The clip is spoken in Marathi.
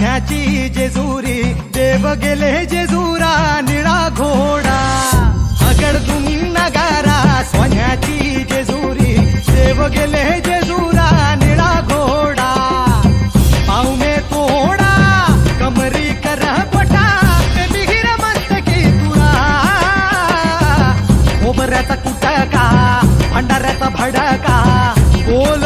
सोन्याची जेजुरी देव गेले जेजुरा निळा घोडा अगडदुम नगारा सोन्याची जेजुरी देव गेले जेजुरा निळा घोडा पाऊ में तोडा कमरी कर पटा ते बिहिर मस्तकी तुरा खोबऱ्याचा कुटका भंडाऱ्याचा भडका बोल